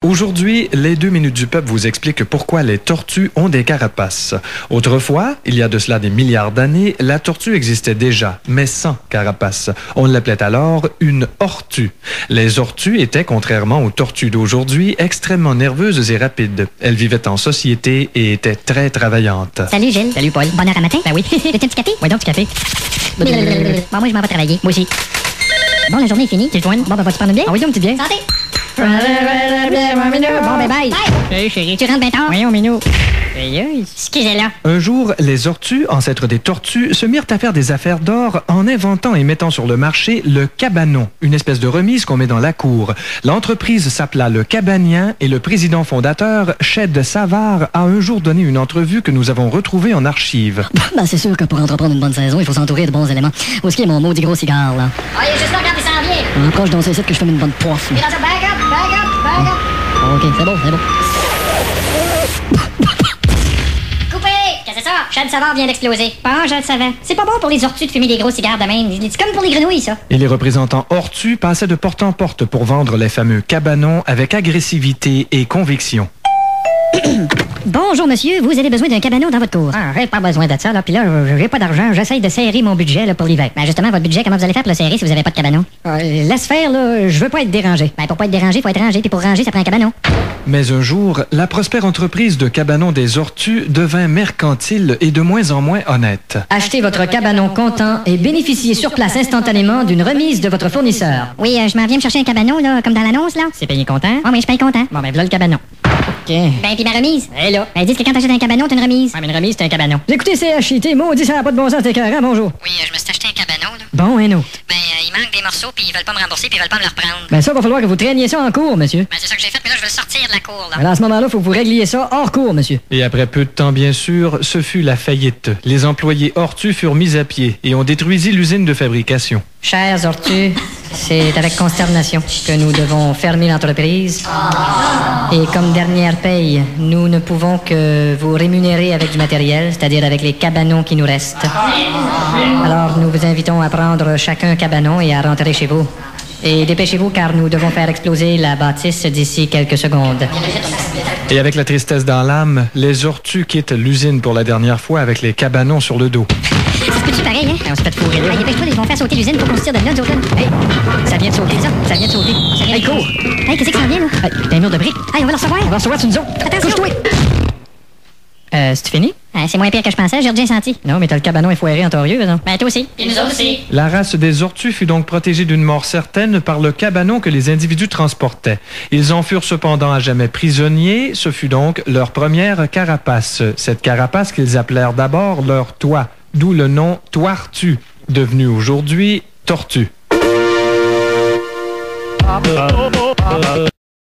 Aujourd'hui, les 2 minutes du peuple vous expliquent pourquoi les tortues ont des carapaces. Autrefois, il y a de cela des milliards d'années, la tortue existait déjà, mais sans carapace. On l'appelait alors une ortue. Les ortues étaient, contrairement aux tortues d'aujourd'hui, extrêmement nerveuses et rapides. Elles vivaient en société et étaient très travaillantes. Salut Gilles. Salut Paul. Bonne heure à matin. Ben oui. Veux-tu un petit café? Ouais, donc du café. Bon, moi je m'en vais travailler. Moi aussi. Bon, la journée est finie. C'est le fun. Bon, ben vas-tu prendre une bière? Ah oui, donc, petite bière. Santé! Bon, ben bye. Bye! Salut chérie. Tu rentres bien tard? Voyons, Minou. Aïe. Excusez-la. Un jour, les ortues, ancêtres des tortues, se mirent à faire des affaires d'or en inventant et mettant sur le marché le cabanon, une espèce de remise qu'on met dans la cour. L'entreprise s'appela le Cabanien et le président fondateur, Ched Savard, a un jour donné une entrevue que nous avons retrouvée en archives. Ben, c'est sûr que pour entreprendre une bonne saison, il faut s'entourer de bons éléments. Où est-ce qu'il est mon maudit gros cigare, là? Ah, il est juste là quand il s'en vient. Approche dans ce site que je fume une bonne poiffe. Il est dans ça. Back up, back up, back up. OK, c'est bon, c'est bon. Coupé! Qu'est-ce que c'est ça? Chad Savard vient d'exploser. Ah, je le savais. C'est pas bon pour les ortues de fumer des gros cigares de même. C'est comme pour les grenouilles, ça. Et les représentants ortues passaient de porte en porte pour vendre les fameux cabanons avec agressivité et conviction. Bonjour, monsieur. Vous avez besoin d'un cabanon dans votre cour. Ah, j'ai pas besoin de ça, là. Puis là, j'ai pas d'argent. J'essaye de serrer mon budget, là, pour l'hiver. Ben, justement, votre budget, comment vous allez faire pour le serrer si vous avez pas de cabanon? Laisse faire, là. Je veux pas être dérangé. Ben, pour pas être dérangé, faut être rangé. Puis pour ranger, ça prend un cabanon. Mais un jour, la prospère entreprise de cabanon des ortues devint mercantile et de moins en moins honnête. Achetez votre cabanon comptant et bénéficiez sur place instantanément d'une remise de votre fournisseur. Oui, je m'en viens me chercher un cabanon, là, comme dans l'annonce, là. C'est payé comptant? Ah, mais je paye content. Bon, ben, voilà le cabanon. OK. Ben, puis ma remise. Et là? Ben, dites que quand t'achètes un cabanon, t'as une remise. Ouais, mais une remise, c'est un cabanon. Écoutez, CHIT, maudit, ça n'a pas de bon sens, t'es écœurant, bonjour. Oui, je me suis acheté un cabanon, là. Bon, et nous? Ben, il manque des morceaux, puis ils veulent pas me rembourser, puis ils veulent pas me le reprendre. Ben, ça, va falloir que vous traîniez ça en cours, monsieur. Ben, c'est ça que j'ai fait, mais là, je veux le sortir de la cour, là. Alors, à ce moment-là, faut que vous régliez ça hors cours, monsieur. Et après peu de temps, bien sûr, ce fut la faillite. Les employés ortues furent mis à pied et on détruisit l'usine de fabrication. Chers ortues, c'est avec consternation que nous devons fermer l'entreprise. Et comme dernière paye, nous ne pouvons que vous rémunérer avec du matériel, c'est-à-dire avec les cabanons qui nous restent. Alors, nous vous invitons à prendre chacun un cabanon et à rentrer chez vous. Et dépêchez-vous car nous devons faire exploser la bâtisse d'ici quelques secondes. Et avec la tristesse dans l'âme, les ortues quittent l'usine pour la dernière fois avec les cabanons sur le dos. Ça se peut-tu pareil, hein? On se fait fourrer là. Ben, dépêche-toi, ils vont faire sauter l'usine pour qu'on se tire de là, nous autres, là. Hey, ça vient de sauter, ça. Ça vient de sauter. Hey, cours. Hey, qu'est-ce qui s'en vient, là? Hey, t'as un mur de briques. Hey, on va le recevoir. On va recevoir une zone. Attention. Couche-toi. C'est fini? C'est moins pire que je pensais, j'ai rien senti. Non, mais t'as le cabanon effoiré en torieux, non? Ben, toi aussi. Et nous autres aussi. La race des ortues fut donc protégée d'une mort certaine par le cabanon que les individus transportaient. Ils en furent cependant à jamais prisonniers. Ce fut donc leur première carapace. Cette carapace qu'ils appelèrent d'abord leur toit, d'où le nom Toirtu, devenu aujourd'hui Tortue.